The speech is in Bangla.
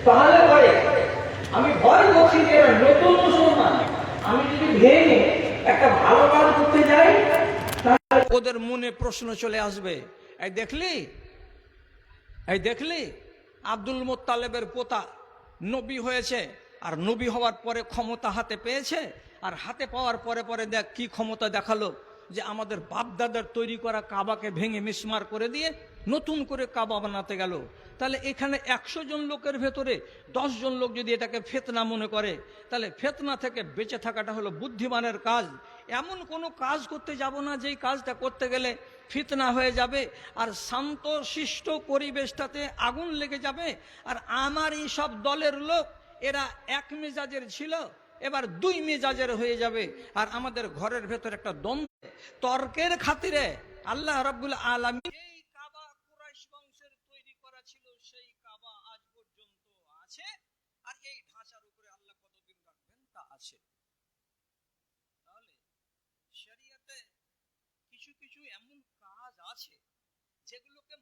তাহলে পরে আমি ভয় করছি যে এরা নতুন মুসলমান, আমি যদি ভেঙে একটা ভালো কাজ করতে যাই তাহলে ওদের মনে প্রশ্ন চলে আসবে, এই দেখলি, এই দেখলি আব্দুল মোত্তালেবের পোতা নবী হয়েছে, আর নবী হওয়ার পরে ক্ষমতা হাতে পেয়েছে, আর হাতে পাওয়ার পরে পরে দেখ কি ক্ষমতা দেখালো, যে আমাদের বাপদাদার তৈরি করা কাবাকে ভেঙে মিসমার করে দিয়ে নতুন করে কাবা বানাতে গেল। তাহলে এখানে 100 জন লোকের ভেতরে 10 জন লোক যদি এটাকে ফিতনা মনে করে, তাহলে ফিতনা থেকে বেঁচে থাকাটা হলো বুদ্ধিমানের কাজ। এমন কোনো কাজ করতে যাব না যেই কাজটা করতে গেলে ফিতনা হয়ে যাবে, আর শান্ত শিষ্ট পরিবেশটাতে আগুন লেগে যাবে। আর আমার এই সব দলের লোক এরা এক মেজাজের ছিল, এবার 2 মেজাজের হয়ে যাবে, আর আমাদের ঘরের ভেতর একটা দ্বন্দ্ব তর্কের খাতিরে আল্লাহ রাব্বুল আলামিন এই কাবা কুরাইশ বংশের তৈরি করা ছিল, সেই কাবা আজ পর্যন্ত আছে, আর এই ঢাঁচার উপরে আল্লাহ কতদিন রাখবেন তা আছে। তাহলে শরীয়তে কিছু কিছু এমন কাজ আছে যেগুলোকে